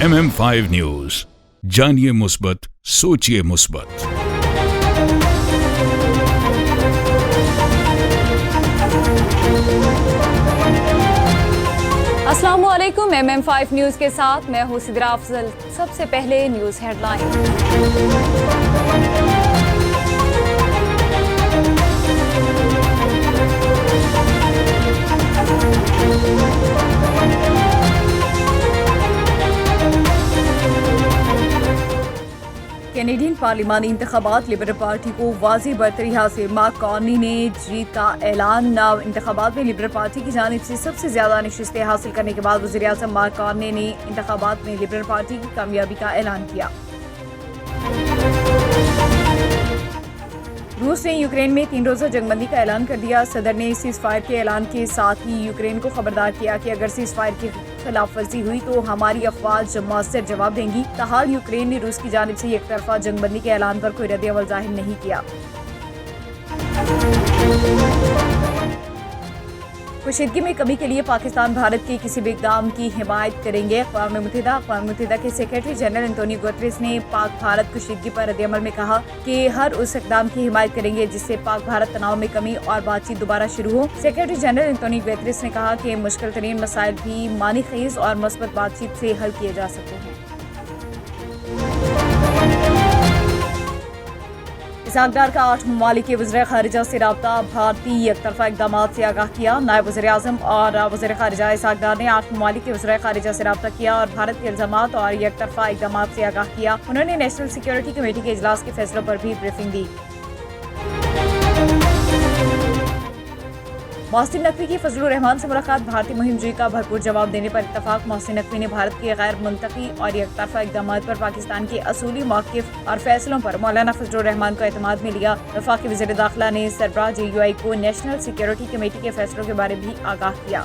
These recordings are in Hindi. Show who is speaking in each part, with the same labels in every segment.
Speaker 1: MM5 न्यूज, जानिए मुस्बत, सोचिए मुस्बत।
Speaker 2: अस्सलामुअलैकुम। MM5 न्यूज के साथ मैं हूं सिद्रा अफजल। सबसे पहले न्यूज हेडलाइन। कैनेडियन पार्लिमानी इंतखाबात, लिबरल पार्टी को वाज़ी बरतरी हासिल। मार्क कार्नी ने जीत का ऐलान। इंतखाबात में लिबरल पार्टी की जानिब से सबसे ज्यादा नशिस्तें हासिल करने के बाद वज़ीर आज़म मार्क कार्नी ने इंतखाबात में लिबरल पार्टी की कामयाबी का ऐलान किया। रूस ने यूक्रेन में 3 रोज़ा जंगबंदी का ऐलान कर दिया। सदर ने सीज़ फायर के ऐलान के साथ ही यूक्रेन को खबरदार किया कि अगर सीज़ फायर की खिलाफ वर्जी हुई तो हमारी अफवाज मौसर जवाब देंगी। ताहाल यूक्रेन ने रूस की जानिब से एक तरफा जंगबंदी के ऐलान पर कोई रद्द-ए-अमल जाहिर नहीं किया। कशीदगी में कमी के लिए पाकिस्तान भारत के किसी भी इक़दाम की हिमायत करेंगे। अक़वाम मुत्तहिदा के सेक्रेटरी जनरल एंटोनियो गुतरेस ने पाक भारत कशीदगी पर रद्द-ए-अमल में कहा कि हर उस इक़दाम की हिमायत करेंगे जिससे पाक भारत तनाव में कमी और बातचीत दोबारा शुरू हो। सेक्रेटरी जनरल एंटोनियो गुतरेस ने कहा कि मुश्किल तरीन मसाइल भी मानी ख़ीज़ और मुस्बत बातचीत से हल किए जा सकते हैं। इसहाक डार का 8 ममालिक के वज़ीर ख़ारिजा से राब्ता। भारतीय एक तरफा इक़दाम से आगाह किया। नायब वज़ीर आज़म और वज़ीर ख़ारिजा इसहाक डार ने 8 ममालिक के वज़ीर ख़ारिजा से राब्ता किया और भारत के इल्ज़ामात और एक तरफा इक़दाम से आगाह किया। उन्होंने नेशनल सिक्योरिटी कमेटी के इजलास के फैसलों पर भी ब्रीफिंग दी। मोहसिन नकवी की फजलुर रहमान से मुलाकात। भारतीय मुहिम जुई का भरपूर जवाब देने पर इत्तफाक। मोहसिन नकवी ने भारत के गैर मुंतकी और एक तरफा इक़दाम पर पाकिस्तान के असूली मौक़िफ़ और फैसलों पर मौलाना फजलुर रहमान को एतमाद में लिया। वफाकी वज़ीर दाखिला ने सरबराह JUI को नेशनल सिक्योरिटी कमेटी के फैसलों के बारे भी आगाह किया।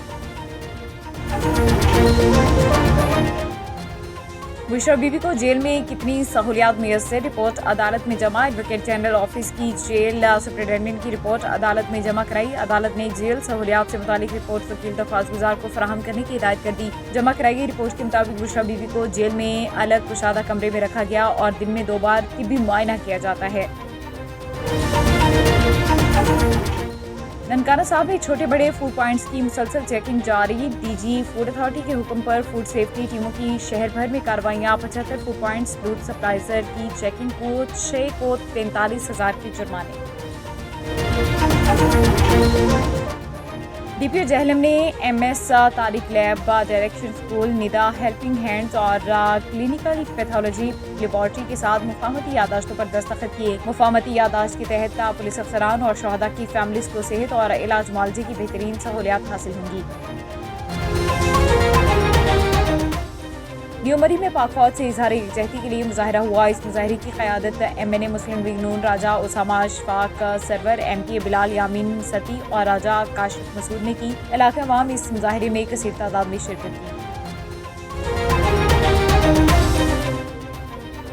Speaker 2: बुशरा बीबी को जेल में कितनी सहूलियात मुयस्सर, रिपोर्ट अदालत में जमा। एडवोकेट जनरल ऑफिस की जेल सुपरिटेंडेंट की रिपोर्ट अदालत में जमा कराई। अदालत ने जेल सहूलियात से मुतालिक रिपोर्ट वकील दरख्वास्त गुजार को फराहम करने की हिदायत कर दी। जमा कराई गई रिपोर्ट के मुताबिक बुशरा बीबी को जेल में अलग कुशादा कमरे में रखा गया और दिन में 2 बार तिब्बी मुआयना किया जाता है। ननकाना साहब में छोटे बड़े फूड पॉइंट्स की मुसलसल चेकिंग जारी। DG फूड अथॉरिटी के हुक्म पर फूड सेफ्टी टीमों की शहर भर में कार्रवाइयाँ। 75 फूड पॉइंट्स दूध सप्लाइजर की चेकिंग को 6 को 43,000 के जुर्माने। DPO जहलम ने MS Tariq lab, direction school, Nida, helping hands और क्लिनिकल पैथोलॉजी लेबॉर्ट्री के साथ मुफाहमती यादाश्तों पर दस्तखत किए। मुफाहमती यादाश्त के तहत पुलिस अफसरान और शहदा की फैमिलीज को सेहत और इलाज मुआवजे की बेहतरीन सहूलियात हासिल होंगी। न्यूमरी में पाक फौज से इजहार यकजहती के लिए मुजाहरा हुआ। इस मुजाहरे की क़यादत MNA मुस्लिम लीग नून राजा उसामा अशफाक सरवर, MTA बिलाल यामीन सती और राजा काशिफ मसूद ने की। इलाका अवाम इस मुजाहरे में कसीर तादाद में शिरकत की।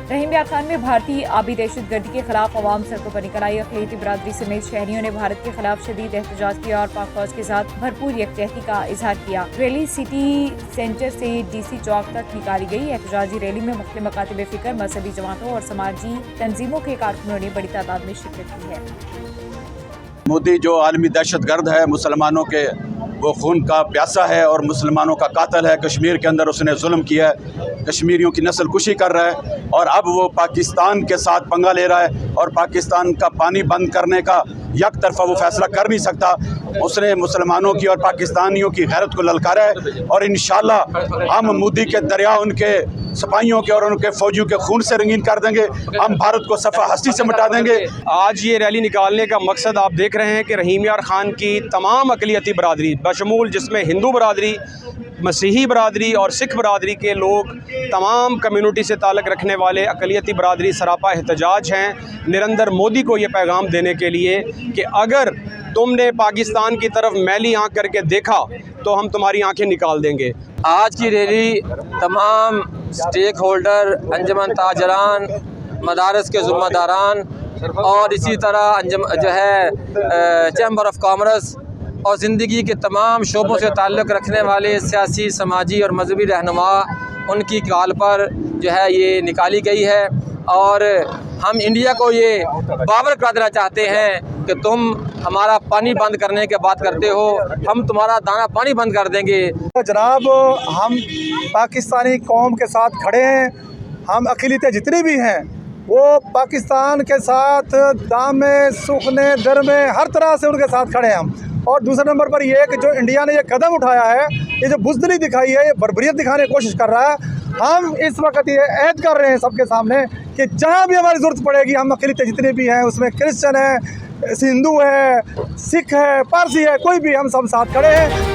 Speaker 2: रहीम यार खान में भारतीय आबी दहशतगर्दी के खिलाफ अवाम सड़कों पर निकल आई। अक़लियती बरादरी समेत शहरियों ने भारत के खिलाफ शदीद एहतजाज किया और पाक फौज के साथ भरपूर यकजहती का इजहार किया। रैली सिटी सेंटर से DC चौक तक निकाली गई। एहतजाजी रैली में मुख्तलिफ मकातिब फ़िक्र, मजहबी जमातों और समाजी तंजीमों के कारकुनों ने बड़ी तादाद में शिरकत की है।
Speaker 3: मोदी जो आलमी दहशतगर्द है, मुसलमानों के वो खून का प्यासा है और मुसलमानों का कातिल है। कश्मीर के अंदर उसने जुल्म किया है, कश्मीरियों की नस्ल कुशी कर रहा है और अब वो पाकिस्तान के साथ पंगा ले रहा है और पाकिस्तान का पानी बंद करने का एक तरफा वो फैसला कर नहीं सकता। उसने मुसलमानों की और पाकिस्तानियों की गैरत को ललकारा है और इंशाअल्लाह हम मोदी के दरिया उनके सिपाहियों के और उनके फौजियों के खून से रंगीन कर देंगे। हम भारत को सफ़ा हस्ती से मिटा देंगे।
Speaker 4: आज ये रैली निकालने का मकसद आप देख रहे हैं कि रहीम यार खान की तमाम अक़लियती बरादरी बशमूल, जिसमें हिंदू बरादरी, मसीही बरादरी और सिख बरादरी के लोग, तमाम कम्युनिटी से ताल्लुक़ रखने वाले अक़लियती बरादरी सरापा एहतजाज हैं निरंतर मोदी को ये पैगाम देने के लिए कि अगर तुमने पाकिस्तान की तरफ मैली आँख करके देखा तो हम तुम्हारी आँखें निकाल देंगे।
Speaker 5: आज की रैली तमाम स्टेक होल्डर, अंजुमन ताजरान, मदारस के ज़िम्मेदारान और इसी तरह चैम्बर ऑफ कॉमर्स और ज़िंदगी के तमाम शोबों से ताल्लुक़ रखने वाले सियासी, समाजी और मजहबी रहनुमा उनकी कॉल पर जो है ये निकाली गई है। और हम इंडिया को ये बावर करा देना चाहते हैं कि तुम हमारा पानी बंद करने की बात करते हो, हम तुम्हारा दाना पानी बंद कर देंगे।
Speaker 6: जनाब, हम पाकिस्तानी कौम के साथ खड़े हैं। हम अक़लियतें जितनी भी हैं वो पाकिस्तान के साथ दाम में, सुख में, दर में, हर तरह से उनके साथ खड़े हैं हम। और दूसरे नंबर पर यह कि जो इंडिया ने ये कदम उठाया है, ये जो बुज़दिली दिखाई है, ये बर्बरियत दिखाने की कोशिश कर रहा है। हम इस वक्त ये ऐद कर रहे हैं सबके सामने कि जहाँ भी हमारी ज़रूरत पड़ेगी, हम अक़लियतें जितने भी हैं, उसमें क्रिश्चन है, हिंदू है, सिख है, पारसी है, कोई भी, हम सब साथ खड़े हैं।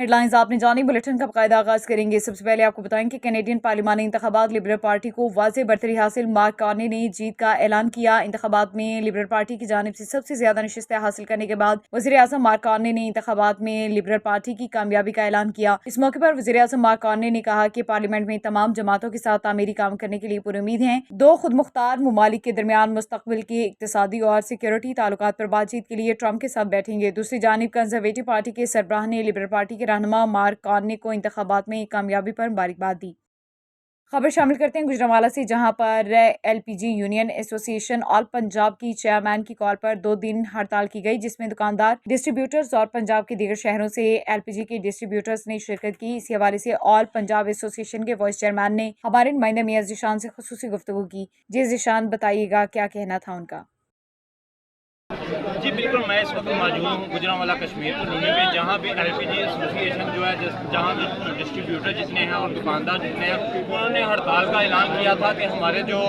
Speaker 2: हेडलाइंस आपने जानी। बुलेटिन का बाकायदा आगाज़ करेंगे। सबसे पहले आपको बताएं कि कैनेडियन पार्लिमानी इंतखाबात लिबरल पार्टी को वाज़ेह बढ़तरी हासिल। मार्क कार्नी ने जीत का ऐलान किया। इंतखाबात में लिबरल पार्टी की जानिब से सबसे ज़्यादा नशिस्तें हासिल करने के बाद वज़ीर आज़म मार्क कार्नी ने इंतखाबात में लिबरल पार्टी की कामयाबी का ऐलान किया। इस मौके पर वज़ीर आज़म मार्क कार्नी ने कहा कि पार्लियामेंट में तमाम जमातों के साथ तामीरी काम करने के लिए पूरी उम्मीद है। दो खुद मुख्तार ममालिक के दरमियान मुस्तकबिल के इक़्तिसादी और सिक्योरिटी ताल्लुकात पर बातचीत के लिए ट्रंप के साथ बैठेंगे। दूसरी जानिब कंजरवेटिव पार्टी के सरबराह ने लिबरल पार्टी के रहनुमा मार्क कार्नी को इंतखाबात में कामयाबी पर मुबारकबाद दी। खबर शामिल करते हैं गुजरांवाला से, जहां पर LPG union association all Punjab की चेयरमैन की कॉल पर 2 दिन हड़ताल की गई, जिसमें दुकानदार, डिस्ट्रीब्यूटर्स और पंजाब के दीगर शहरों से LPG के डिस्ट्रीब्यूटर्स ने शिरकत की। इसी हवाले से ऑल पंजाब एसोसिएशन के वाइस चेयरमैन ने हमारे नुमाइंदा मियां ज़ीशान से खुसूसी गुफ्तगू की। जी ज़ीशान, बताइएगा क्या कहना था उनका।
Speaker 7: जी बिल्कुल, मैं इस वक्त मौजूद हूँ गुजरांवाला कश्मीर कॉलोनी में, जहाँ भी LPG एसोसिएशन जो है, जहाँ भी डिस्ट्रीब्यूटर जितने हैं और दुकानदार जितने हैं, उन्होंने हड़ताल का ऐलान किया था कि हमारे जो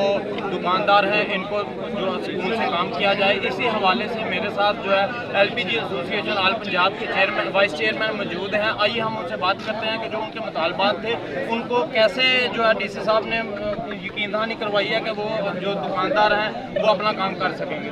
Speaker 7: दुकानदार हैं इनको जो सुकून से काम किया जाए। इसी हवाले से मेरे साथ जो है LPG एसोसिएशन ऑल पंजाब के चेयरमैन, वाइस चेयरमैन मौजूद हैं। आइए हम उनसे बात करते हैं कि जो उनके मुतालबात थे उनको कैसे जो है DC साहब ने यकीन दहानी करवाई है कि वो जो दुकानदार हैं वो अपना काम कर सकेंगे।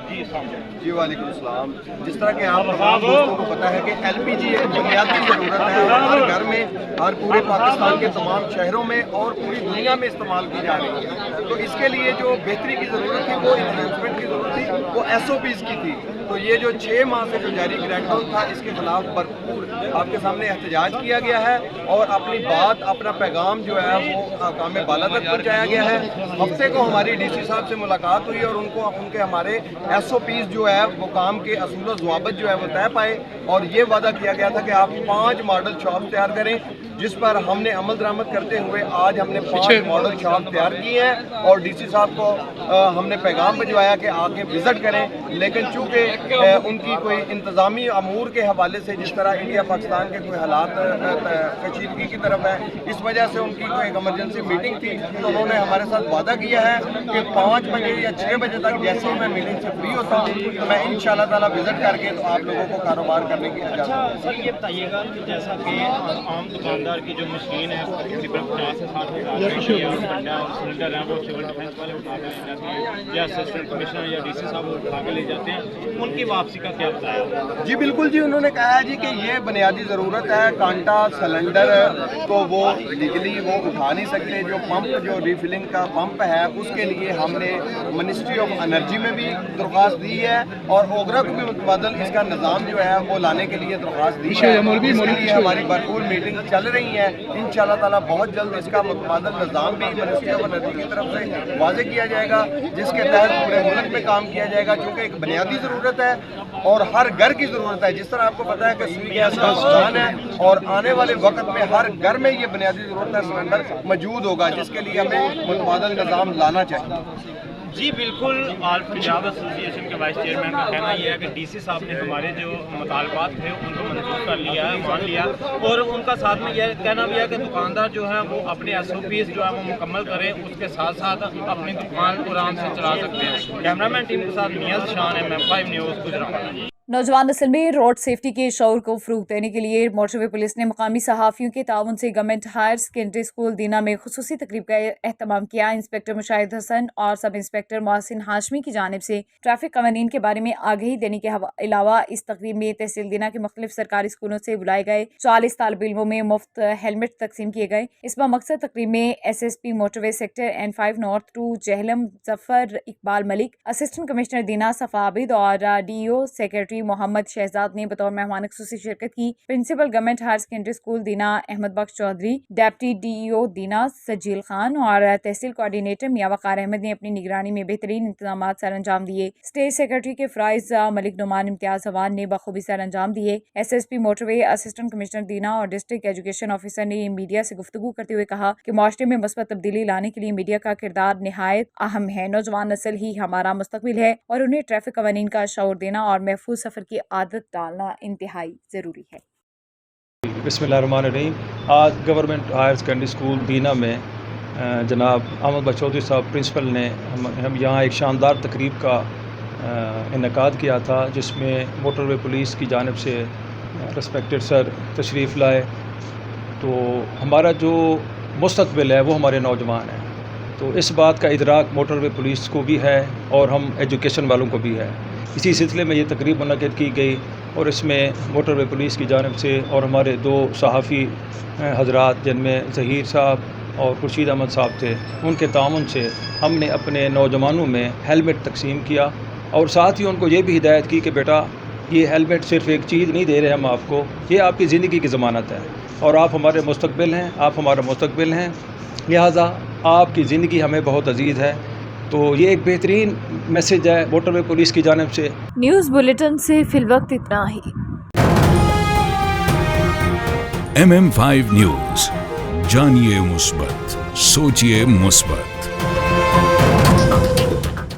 Speaker 7: जी
Speaker 8: वालेकुम सलाम। जिस तरह के आप तमाम दोस्तों को पता है कि LPG एक बुनियादी ज़रूरत है, हर घर में, हर पूरे पाकिस्तान के तमाम शहरों में और पूरी दुनिया में इस्तेमाल की जा रही है। तो इसके लिए जो बेहतरी की ज़रूरत थी, वो इन्वेस्टमेंट की ज़रूरत थी, वो SOPs की थी। तो ये जो 6 माह से जो जारी क्रैकडाउन था, इसके खिलाफ भरपूर आपके सामने एहतजाज किया गया है और अपनी बात, अपना पैगाम जो है वो काम बाला तक पहुँचाया गया है। हफ्ते को हमारी DC साहब से मुलाकात हुई और उनको उनके हमारे SOPs जो है वो काम के असूल और ज़वाबित जो है वो तय पाए और ये वादा किया गया था कि आप 5 मॉडल शॉप तैयार करें, जिस पर हमने अमल दरामद करते हुए आज हमने 5 मॉडल शॉप तैयार की हैं और DC साहब को हमने पैगाम भिजवाया कि आके विज़िट करें। लेकिन चूँकि उनकी कोई इंतज़ामी अमूर के हवाले से, जिस तरह इंडिया पाकिस्तान के कोई हालात कशीदगी की तरफ है, इस वजह से उनकी कोई एक इमरजेंसी मीटिंग थी, तो उन्होंने हमारे साथ वादा किया है कि 5 बजे या 6 बजे तक जैसे ही मैं मीटिंग से फ्री होता हूँ तो मैं इंशाअल्लाह ताला विज़िट करके तो आप लोगों को कारोबार करने की इजाज़त।
Speaker 7: सर ये बताइएगा कि जैसा कि आम दुकानदार की जो मशीन है तकरीबन 50 से 60 हज़ार सिलेंडर हैं वो सिविल डिफेंस वाले उठा के ले जाते हैं या असिस्टेंट कमिश्नर या DC साहब उठा के ले जाते हैं, उनकी वापसी का क्या बताया?
Speaker 8: जी बिल्कुल जी, उन्होंने कहा है जी कि ये बुनियादी ज़रूरत है। कांटा सिलेंडर तो वो लीगली वो उठा नहीं सकते। जो पंप, जो रिफिलिंग का पंप है, उसके लिए हमने मिनिस्ट्री ऑफ एनर्जी में भी दरख्वास्त दी है और ओगरा को भी मुतबादल इसका निज़ाम जो है वो लाने के लिए दरख्वास्त दी है। इसके लिए हमारी भरपूर मीटिंग चल रही है। इंशाअल्लाह ताला बहुत जल्द इसका मुतबादल निज़ाम भी मिनिस्ट्री ऑफ एनर्जी की तरफ से वाज़े किया जाएगा, जिसके तहत पूरे मुल्क में काम किया जाएगा, क्योंकि एक बुनियादी ज़रूरत है और हर घर की ज़रूरत है। जिस तरह आपको पता है कि सुई गैस का स्थान है और आने वाले वक्त में हर घर में ये बुनियादी ज़रूरत है, सिलेंडर मौजूद होगा, जिसके लिए हमें मुतबादल निज़ाम लाना चाहिए।
Speaker 7: जी बिल्कुल, ऑल पंजाब एसोसिएशन के वाइस चेयरमैन का कहना यह है कि DC साहब ने हमारे जो मुतालबात थे उनको मंजूर कर लिया है, मान लिया, और उनका साथ में यह कहना भी है कि दुकानदार जो है वो अपने SOPs जो है वो मुकम्मल करें, उसके साथ साथ अपनी दुकान आराम से चला सकते हैं। कैमरामैन टीम के साथ मियां ज़ीशान, MM5 न्यूज़ गुजरांवाला।
Speaker 2: नौजवान नस्ल में रोड सेफ्टी के शौर को फरूग देने के लिए मोटरवे पुलिस ने मुकामी सहाफ़ियों के ताउन से गवर्नमेंट हायर सेकेंडरी स्कूल दीना में खुसूसी तकरीब का एहतमाम किया। इंस्पेक्टर मुशाहिद हसन और सब इंस्पेक्टर मोहसिन हाशमी की जानिब से ट्रैफिक कवानीन के बारे में आगाही देने के अलावा इस तकरीब में तहसील दीना के मुख्तलिफ सरकारी स्कूलों से बुलाए गए 40 तालिब इल्मों में मुफ्त हेलमेट तकसीम किए गए। इस मकसद तकरीब में SSP motorway sector N5 north 2 Jhelum Zafar Iqbal Malik, assistant commissioner Dina Safa Abid और DO सेक्रेटरी मोहम्मद शहजाद ने बतौर मेहमान खुसूसी शिरकत की। Principal government higher secondary school Dina Ahmad Bakhsh Chaudhry, deputy DO Dina Sajeel Khan और तहसील कोऑर्डिनेटर मियां वकार अहमद ने अपनी निगरानी में बेहतरीन इंतजाम सर अंजाम दिए। स्टेट सेक्रेटरी के फ्राइज मलिक नुमान इम्तियाज अवान ने बखूबी सर अंजाम दिए। SSP मोटरवे, असिस्टेंट कमिश्नर दीना और डिस्ट्रिक्ट एजुकेशन ऑफिसर ने मीडिया से गुफ्तगू करते हुए कहा कि माशरे में मुस्बत तब्दीली लाने के लिए मीडिया का किरदार निहायत अहम है। नौजवान नस्ल ही हमारा मुस्तकबिल है और उन्हें ट्रैफिक कवानीन का शऊर देना और महफूज सफ़र की आदत डालना इंतहाई ज़रूरी है।
Speaker 9: बिस्मिल्लाहिर्रहमानिर्रहीम। आज गवर्नमेंट हायर सेकेंडरी स्कूल दीना में जनाब अहमद बख्श चौधरी साहब प्रिंसिपल ने हम यहाँ एक शानदार तकरीब का इनेकाद किया था, जिसमें मोटरवे पुलिस की जानिब से रिस्पेक्टेड सर तशरीफ़ लाए। तो हमारा जो मुस्तकबिल है वो हमारे नौजवान हैं, तो इस बात का इदराक मोटरवे पुलिस को भी है और हम एजुकेशन वालों को भी है। इसी सिलसिले में ये तकरीब मुनक़िद की गई और इसमें मोटरवे पुलिस की जानिब से और हमारे 2 सहाफ़ी हज़रात जिनमें ज़हीर साहब और खुर्शीद अहमद साहब थे, उनके तामुन से हमने अपने नौजवानों में हेलमेट तकसीम किया और साथ ही उनको ये भी हिदायत की कि बेटा ये हेलमेट सिर्फ़ एक चीज़ नहीं दे रहे हम आपको, ये आपकी ज़िंदगी की ज़मानत है और आप हमारे मुस्तकबिल हैं, आप हमारा मुस्तकबिल हैं, लिहाजा आपकी ज़िंदगी हमें बहुत अजीज़ है। तो ये एक बेहतरीन मैसेज है मोटरवे पुलिस की जानिब से।
Speaker 2: न्यूज़ बुलेटिन से फिलवक्त इतना ही।
Speaker 1: MM5 न्यूज़, जानिए मुस्बत, सोचिए मुस्बत।